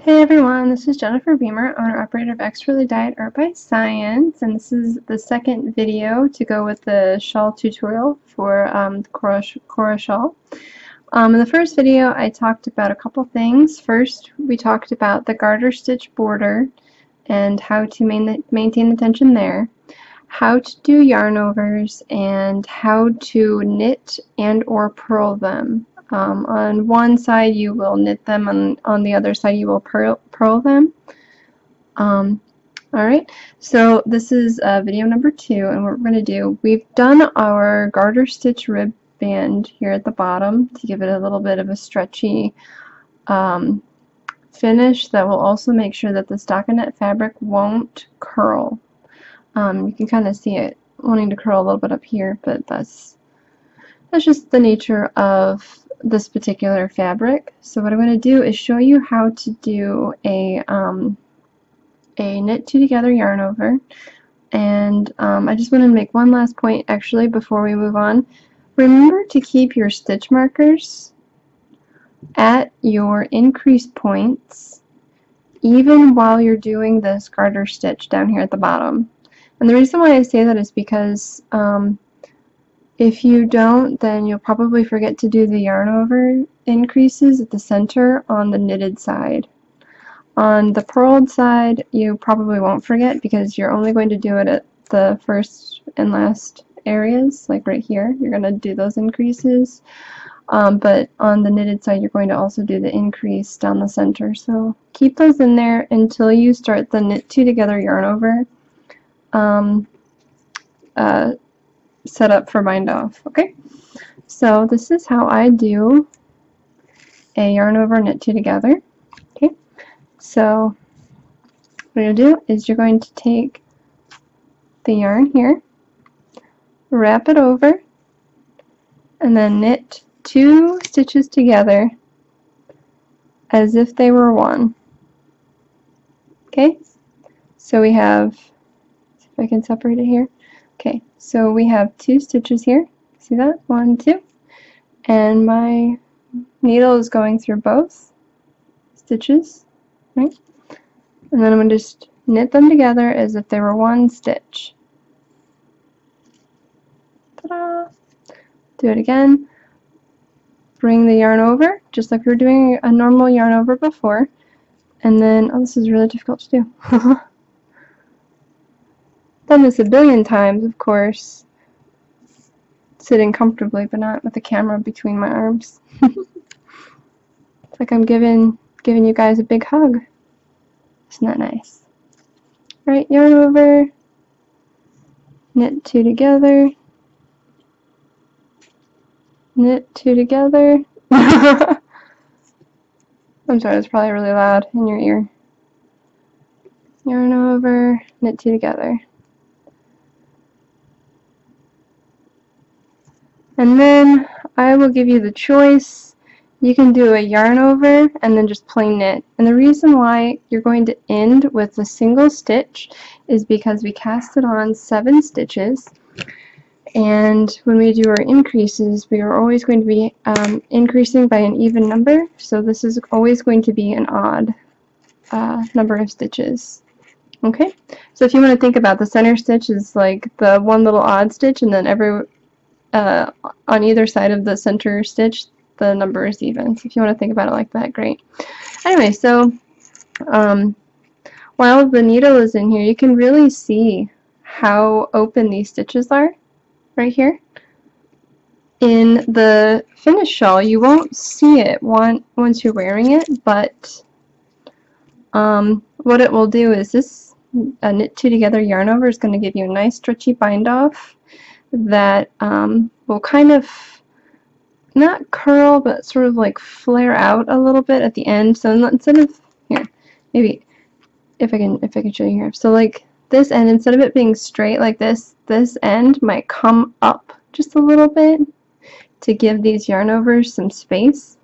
Hey everyone, this is Jennifer Beamer, owner-operator of ExpertlyDyed Art by Science, and this is the second video to go with the shawl tutorial for the Cora Shawl. In the first video, I talked about a couple things. First, we talked about the garter stitch border and how to maintain the tension there, how to do yarn overs, and how to knit and or purl them. On one side you will knit them, on the other side you will purl them. Alright, so this is video number 2, and what we're going to do, we've done our garter stitch rib band here at the bottom to give it a little bit of a stretchy finish that will also make sure that the stockinette fabric won't curl. You can kind of see it wanting to curl a little bit up here, but that's just the nature of this particular fabric. So what I'm going to do is show you how to do a knit two together yarn over, and I just want to make one last point actually before we move on. Remember to keep your stitch markers at your increase points even while you're doing this garter stitch down here at the bottom. And the reason why I say that is because if you don't, then you'll probably forget to do the yarn over increases at the center on the knitted side. On the purled side, you probably won't forget because you're only going to do it at the first and last areas, like right here. You're going to do those increases. But on the knitted side, you're going to also do the increase down the center. So keep those in there until you start the knit two together yarn over. Set up for bind off. Okay, so this is how I do a yarn over knit two together. Okay, so what you'll do is you're going to take the yarn here, wrap it over, and then knit 2 stitches together as if they were one. Okay, so we have, see if I can separate it here. Okay, so we have 2 stitches here. See that? 1, 2. And my needle is going through both stitches, right? And then I'm going to just knit them together as if they were one stitch. Ta-da! Do it again. Bring the yarn over, just like we were doing a normal yarn over before. And then, oh, this is really difficult to do. Done this a billion times, of course, sitting comfortably, but not with the camera between my arms. It's like I'm giving you guys a big hug. Isn't that nice? Alright, yarn over, knit 2 together, knit 2 together. I'm sorry, that's probably really loud in your ear. Yarn over, knit 2 together. And then I will give you the choice. You can do a yarn over and then just plain knit. And the reason why you're going to end with a single stitch is because we casted on 7 stitches. And when we do our increases, we are always going to be increasing by an even number. So this is always going to be an odd number of stitches. Okay? So if you want to think about the center stitch is like the one little odd stitch, and then on either side of the center stitch, the number is even. So if you want to think about it like that, great. Anyway, so while the needle is in here, you can really see how open these stitches are right here. In the finished shawl, you won't see it once you're wearing it, but what it will do is this knit 2 together yarn over is going to give you a nice stretchy bind off that will kind of not curl, but sort of like flare out a little bit at the end. So instead of, here, maybe if I can show you here. So like this end, instead of it being straight like this end might come up just a little bit to give these yarn overs some space.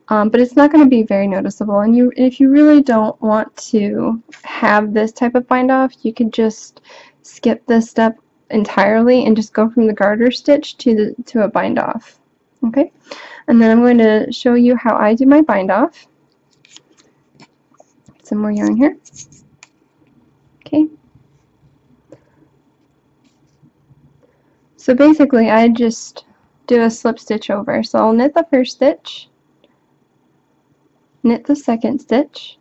But it's not going to be very noticeable. And if you really don't want to have this type of bind off, you could just skip this step entirely and just go from the garter stitch to a bind off. Okay, and then I'm going to show you how I do my bind off. some more yarn here. Okay. So basically I just do a slip stitch over. So I'll knit the first stitch, knit the second stitch,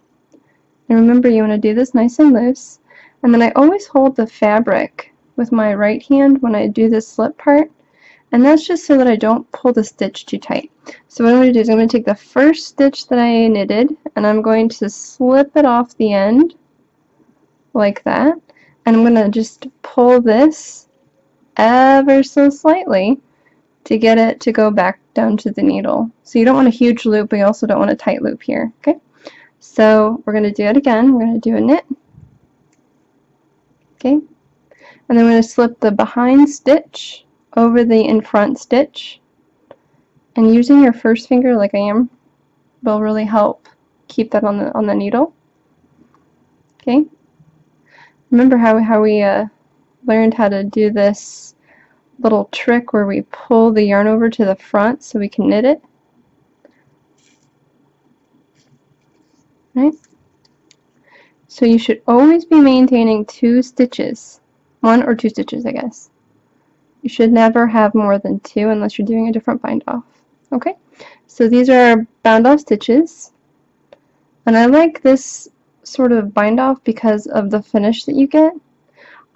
and remember you want to do this nice and loose, and then I always hold the fabric with my right hand when I do this slip part, and that's just so that I don't pull the stitch too tight. So what I'm going to do is I'm going to take the first stitch that I knitted and I'm going to slip it off the end like that, and I'm going to just pull this ever so slightly to get it to go back down to the needle. So you don't want a huge loop, but you also don't want a tight loop here. Okay, so we're going to do it again. We're going to do a knit. Okay, and then we're going to slip the behind stitch over the in front stitch, and using your first finger like I am will really help keep that on the needle. Okay, remember how we learned how to do this little trick where we pull the yarn over to the front so we can knit it? Right? So you should always be maintaining 2 stitches. 1 or 2 stitches, I guess. You should never have more than 2 unless you're doing a different bind off. Okay? So these are our bound off stitches. And I like this sort of bind off because of the finish that you get.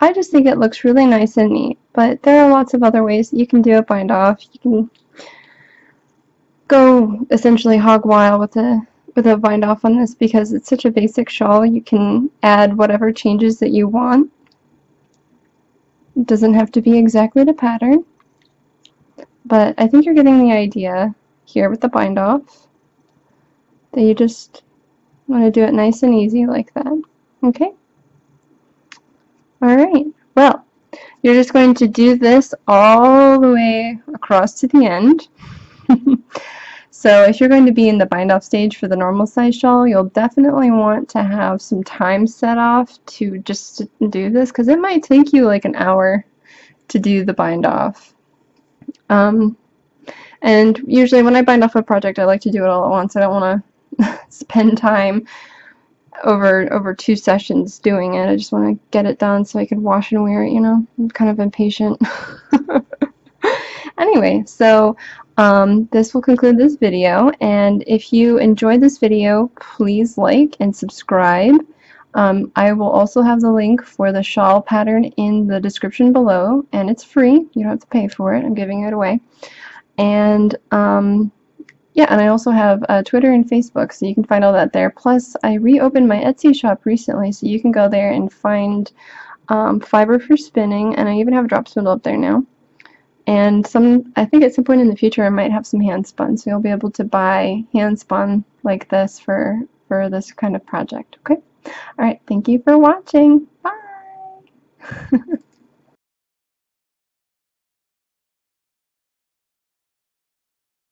I just think it looks really nice and neat, but there are lots of other ways that you can do a bind off. You can go essentially hog wild with a bind off on this because it's such a basic shawl. You can add whatever changes that you want. It doesn't have to be exactly the pattern, but I think you're getting the idea here with the bind off, that you just want to do it nice and easy like that. Okay? Alright, well, you're just going to do this all the way across to the end. So if you're going to be in the bind off stage for the normal size shawl, you'll definitely want to have some time set off to just do this, because it might take you like an hour to do the bind off. And usually when I bind off a project, I like to do it all at once. I don't want to spend time over 2 sessions doing it. I just want to get it done so I can wash and wear it, you know. I'm kind of impatient. Anyway, so this will conclude this video, and if you enjoyed this video, please like and subscribe. I will also have the link for the shawl pattern in the description below, and it's free. You don't have to pay for it. I'm giving it away. And yeah, and I also have Twitter and Facebook, so you can find all that there. Plus, I reopened my Etsy shop recently, so you can go there and find fiber for spinning, and I even have a drop spindle up there now. And I think at some point in the future I might have some hand spun, so you'll be able to buy hand spun like this for this kind of project. Okay? Alright, thank you for watching. Bye!